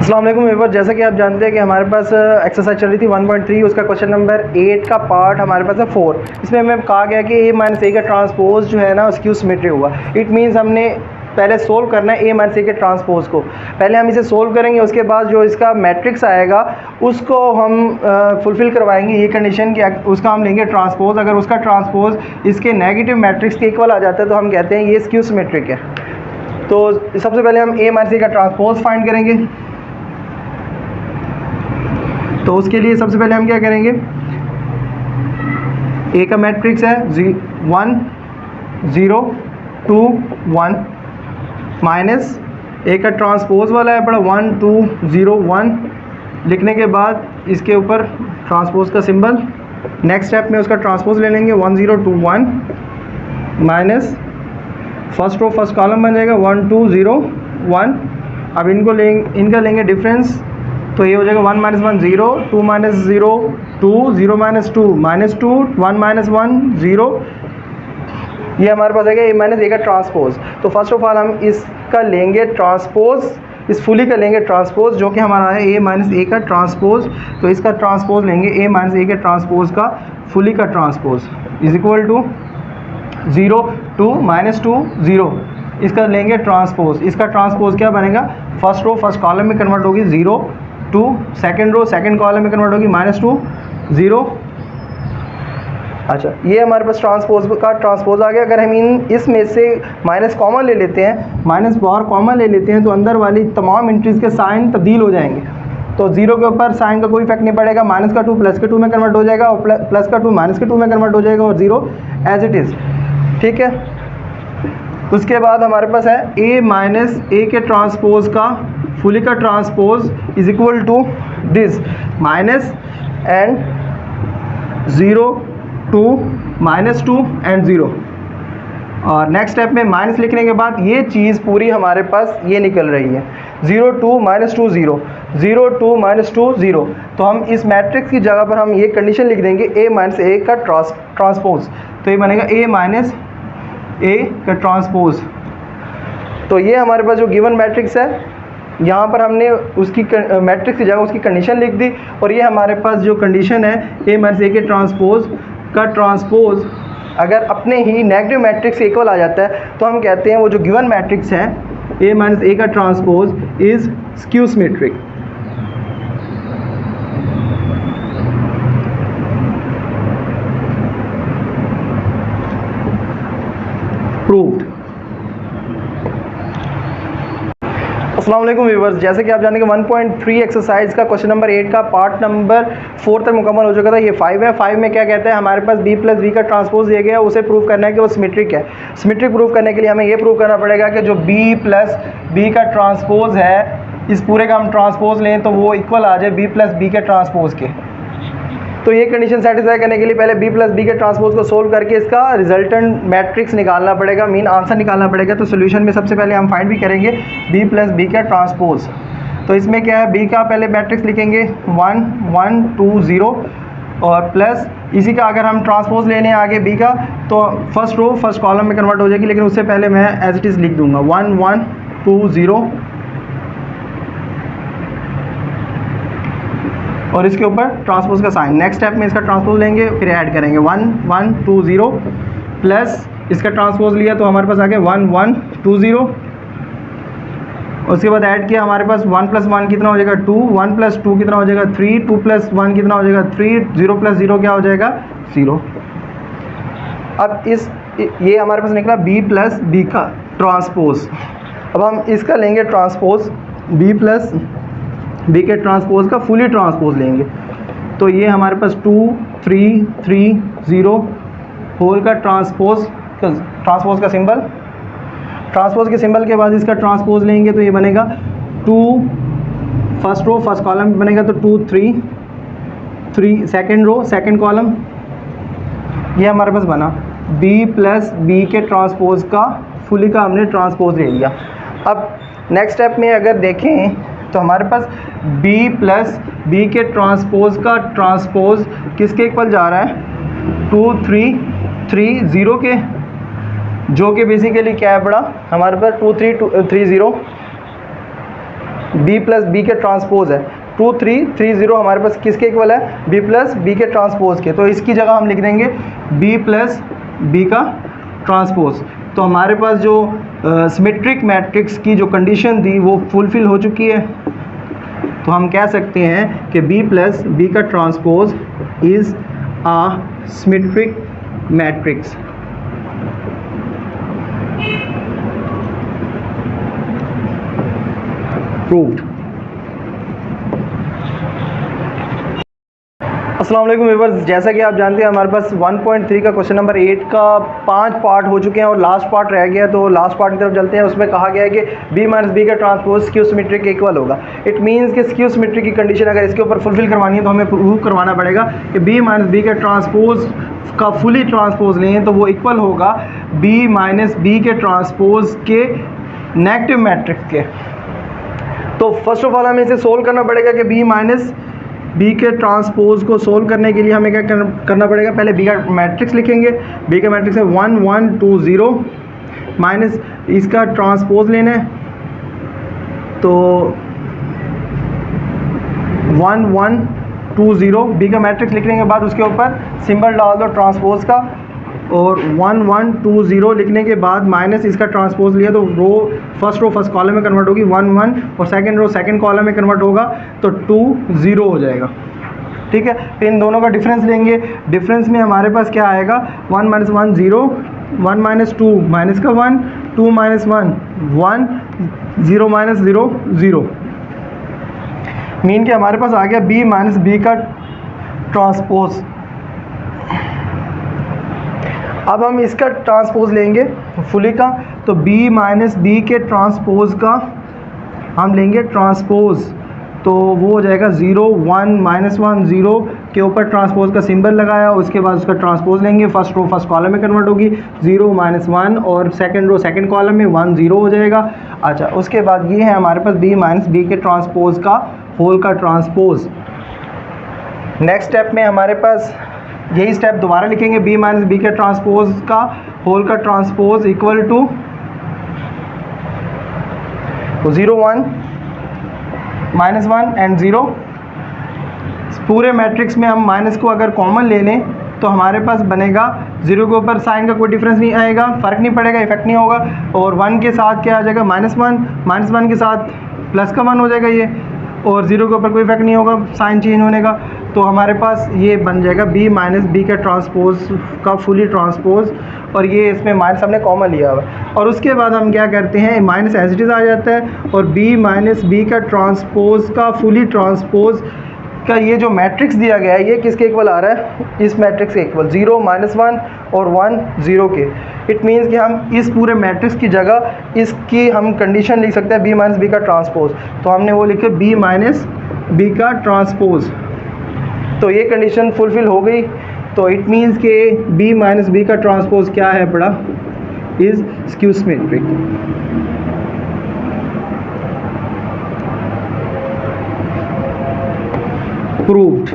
अस्सलाम वालेकुम व्यूअर, जैसा कि आप जानते हैं कि हमारे पास एक्सरसाइज चल रही थी 1.3, उसका क्वेश्चन नंबर 8 का पार्ट हमारे पास है 4। इसमें हमें कहा गया कि a माइनस ए का ट्रांसपोज जो है ना स्क्यू सिमेट्री हुआ। इट मीन्स हमने पहले सोल्व करना है a माइनस ए के ट्रांसपोज को। पहले हम इसे सोल्व करेंगे, उसके बाद जो इसका मैट्रिक्स आएगा उसको हम फुलफ़िल करवाएंगे ये कंडीशन कि उसका हम लेंगे ट्रांसपोज। अगर उसका ट्रांसपोज इसके नेगेटिव मैट्रिक्स के इक्वल आ जाता है तो हम कहते हैं ये स्क्यू सिमेट्रिक है। तो सबसे पहले हम a माइनस ए का ट्रांसपोज फाइंड करेंगे। तो उसके लिए सबसे पहले हम क्या करेंगे, ए का मैट्रिक्स है 1 0 2 1 माइनस ए का ट्रांसपोज वाला है बड़ा 1 2 0 1 लिखने के बाद इसके ऊपर ट्रांसपोज का सिंबल। नेक्स्ट स्टेप में उसका ट्रांसपोज ले लेंगे 1 0 2 1 minus first row first column बन जाएगा 1 2 0 1। अब इनको लेंगे, इनका लेंगे डिफरेंस, तो ये हो जाएगा 1 माइनस 1 0 2 माइनस 0 2 0 माइनस 2 -2 1 माइनस 1 0। ये हमारे पास आएगा a माइनस ए का ट्रांसपोज। तो फर्स्ट ऑफ ऑल हम इसका लेंगे ट्रांसपोज, इस फुली का लेंगे ट्रांसपोज जो कि हमारा है a माइनस ए का ट्रांसपोज। तो इसका ट्रांसपोज लेंगे a माइनस ए के ट्रांसपोज का फुली का ट्रांसपोज इज इक्वल टू 0 2 -2 0। इसका लेंगे ट्रांसपोज, इसका ट्रांसपोज क्या बनेगा, फर्स्ट रो फर्स्ट कॉलम में कन्वर्ट होगी 0 2, सेकेंड रो सेकेंड कॉलम में कन्वर्ट होगी -2 0। अच्छा, ये हमारे पास ट्रांसपोज का ट्रांसपोज आ गया। अगर हम इसमें से माइनस कॉमन ले लेते हैं, माइनस बाहर कॉमन ले लेते हैं तो अंदर वाली तमाम एंट्रीज़ के साइन तब्दील हो जाएंगे। तो 0 के ऊपर साइन का कोई इफेक्ट नहीं पड़ेगा, माइनस का 2 प्लस के 2 में कन्वर्ट हो जाएगा और प्लस का 2 माइनस के 2 में कन्वर्ट हो जाएगा और 0 एज इट इज़। ठीक है, उसके बाद हमारे पास है a माइनस ए के ट्रांसपोज का फुली का transpose is equal to this minus and 0 2 -2 and 0। और नेक्स्ट स्टेप में माइनस लिखने के बाद ये चीज़ पूरी हमारे पास ये निकल रही है 0 2 -2 0 0 2 -2 0। तो हम इस मैट्रिक्स की जगह पर हम ये कंडीशन लिख देंगे a माइनस ए का ट्रांसपोज। तो ये बनेगा a माइनस ए का ट्रांसपोज। तो ये हमारे पास जो गिवन मैट्रिक्स है, यहाँ पर हमने उसकी मैट्रिक्स की जगह उसकी कंडीशन लिख दी। और ये हमारे पास जो कंडीशन है a माइनस ए के ट्रांसपोज का ट्रांसपोज अगर अपने ही नेगेटिव मैट्रिक्स इक्वल आ जाता है तो हम कहते हैं वो जो गिवन मैट्रिक्स है a माइनस ए का transpose is skew symmetric. Proved. अस्सलाम वालेकुम व्यूअर्स, जैसे कि आप जानते हैं कि 1.3 एक्सरसाइज का क्वेश्चन नंबर 8 का पार्ट नंबर 4 तक मुकम्मल हो चुका था। ये 5 है। 5 में क्या कहता है, हमारे पास b प्लस b का ट्रांसपोज दिया गया है, उसे प्रूव करना है कि वो सिमेट्रिक है। सिमेट्रिक प्रूव करने के लिए हमें ये प्रूव करना पड़ेगा कि जो b प्लस b का ट्रांसपोज है, इस पूरे का हम ट्रांसपोज लें तो वो इक्वल आ जाए b प्लस b के ट्रांसपोज के। तो ये कंडीशन सेटिस्फाई करने के लिए पहले b प्लस b के ट्रांसपोज को सोल्व करके इसका रिजल्टेंट मैट्रिक्स निकालना पड़ेगा, मीन आंसर निकालना पड़ेगा। तो सोल्यूशन में सबसे पहले हम फाइंड भी करेंगे b प्लस b का ट्रांसपोज। तो इसमें क्या है, b का पहले मैट्रिक्स लिखेंगे 1 1 2 0 और प्लस इसी का अगर हम ट्रांसपोज लेने आगे b का तो फर्स्ट रो फर्स्ट कॉलम में कन्वर्ट हो जाएगी, लेकिन उससे पहले मैं एज इट इज़ लिख दूँगा 1 1 2 0 और इसके ऊपर ट्रांसपोज का साइन। नेक्स्ट स्टेप में इसका ट्रांसपोज लेंगे, फिर ऐड करेंगे 1 1 2 0 प्लस इसका ट्रांसपोज लिया तो हमारे पास आ गया 1 1 2 0। उसके बाद ऐड किया, हमारे पास 1 प्लस 1 कितना हो जाएगा 2, 1 प्लस 2 कितना हो जाएगा 3, 2 प्लस 1 कितना हो जाएगा 3, 0 प्लस 0 क्या हो जाएगा 0। अब ये हमारे पास निकला b प्लस b का ट्रांसपोज। अब हम इसका लेंगे ट्रांसपोज, b प्लस b के ट्रांसपोज का फुली ट्रांसपोज लेंगे। तो ये हमारे पास 2 3 3 0 होल का ट्रांसपोज का सिंबल। ट्रांसपोज के सिंबल के बाद इसका ट्रांसपोज लेंगे तो ये बनेगा 2 फर्स्ट रो फर्स्ट कॉलम बनेगा तो 2 3 3 सेकेंड रो सेकेंड कॉलम। ये हमारे पास बना b प्लस b के ट्रांसपोज का फुली का हमने ट्रांसपोज ले लिया। अब नेक्स्ट स्टेप में अगर देखें तो हमारे पास b प्लस b के ट्रांसपोज का ट्रांसपोज किसके इक्वल जा रहा है 2 3 3 0 के, जो कि बेसिकली क्या है बड़ा हमारे पास 2 3 3 0 बी प्लस बी के ट्रांसपोज है, 2 3 3 0 हमारे पास किसके इक्वल है, बी प्लस बी के ट्रांसपोज के। तो इसकी जगह हम लिख देंगे बी प्लस बी का ट्रांसपोज। तो हमारे पास जो सिमेट्रिक मैट्रिक्स की जो कंडीशन थी वो फुलफिल हो चुकी है। तो हम कह सकते हैं कि बी प्लस बी का transpose is a symmetric matrix. Proved. अस्सलाम वालेकुम व्यूअर्स, जैसा कि आप जानते हैं हमारे पास 1.3 का क्वेश्चन नंबर 8 का 5 पार्ट हो चुके हैं और लास्ट पार्ट रह गया। तो लास्ट पार्ट की तरफ चलते हैं। उसमें कहा गया है कि b माइनस बी का ट्रांसपोज स्क्यू सिमेट्रिक के इक्वल होगा। इट मींस कि स्क्यू सिमेट्रिक की कंडीशन अगर इसके ऊपर फुलफिल करवानी है तो हमें प्रूव करवाना पड़ेगा कि b माइनस बी के ट्रांसपोज का फुली ट्रांसपोज लें तो वो इक्वल होगा b माइनस बी के ट्रांसपोज के नेगेटिव मैट्रिक्स के। तो फर्स्ट ऑफ ऑल हमें इसे सोल्व करना पड़ेगा कि b माइनस बी के ट्रांसपोज को सोल्व करने के लिए हमें क्या करना पड़ेगा, पहले बी का मैट्रिक्स लिखेंगे। बी का मैट्रिक्स है 1 1 2 0 माइनस इसका ट्रांसपोज लेना है तो 1 1 2 0। बी का मैट्रिक्स लिखने के बाद उसके ऊपर सिंबल डाल दो ट्रांसपोज का और 1 1 2 0 लिखने के बाद माइनस इसका ट्रांसपोज लिया तो रो फर्स्ट कॉलम में कन्वर्ट होगी 1 1 और सेकंड रो सेकंड कॉलम में कन्वर्ट होगा तो 2 0 हो जाएगा। ठीक है, फिर इन दोनों का डिफरेंस लेंगे। डिफरेंस में हमारे पास क्या आएगा, 1 माइनस 1 0, 1 माइनस 2 माइनस का 1, 2 माइनस 1 1, 0 माइनस 0 0। मीन के हमारे पास आ गया b माइनस बी का ट्रांसपोज। अब हम इसका ट्रांसपोज लेंगे फुली का तो b माइनस बी के ट्रांसपोज का हम लेंगे ट्रांसपोज तो वो हो जाएगा 0 1 माइनस 1 0 के ऊपर ट्रांसपोज का सिंबल लगाया, उसके बाद उसका ट्रांसपोज लेंगे। फर्स्ट रो फर्स्ट कॉलम में कन्वर्ट होगी 0 माइनस 1 और सेकंड रो सेकंड कॉलम में 1 0 हो जाएगा। अच्छा, उसके बाद ये है हमारे पास b माइनस बी के ट्रांसपोज का होल का ट्रांसपोज। नेक्स्ट स्टेप में हमारे पास यही स्टेप दोबारा लिखेंगे, b माइनस बी के ट्रांसपोज का होल का transpose equal to 0 1 minus 1 and 0। पूरे मैट्रिक्स में हम माइनस को अगर कॉमन ले लें तो हमारे पास बनेगा 0 के ऊपर साइन का कोई डिफरेंस नहीं आएगा, फ़र्क नहीं पड़ेगा, इफेक्ट नहीं होगा। और 1 के साथ क्या आ जाएगा, माइनस 1 के साथ प्लस का 1 हो जाएगा ये, और 0 के ऊपर कोई इफेक्ट नहीं होगा साइन चेंज होने का। तो हमारे पास ये बन जाएगा b माइनस बी का ट्रांसपोज का फुली ट्रांसपोज, और ये इसमें माइनस हमने कॉमन लिया हुआ। और उसके बाद हम क्या करते हैं, माइनस एज इट इज़ आ जाता है और b माइनस बी का ट्रांसपोज का फुली ट्रांसपोज का ये जो मैट्रिक्स दिया गया है ये किसके इक्वल आ रहा है, इस मैट्रिक्स के इक्वल 0 माइनस 1 और 1 0 के। इट मीन्स कि हम इस पूरे मैट्रिक्स की जगह इसकी हम कंडीशन लिख सकते हैं b माइनस बी का ट्रांसपोज। तो हमने वो लिखे b माइनस बी का ट्रांसपोज, तो ये कंडीशन फुलफिल हो गई। तो इट मीन्स के b माइनस बी का ट्रांसपोज क्या है पड़ा, इज़ स्क्यू सिमेट्रिक। प्रूव्ड।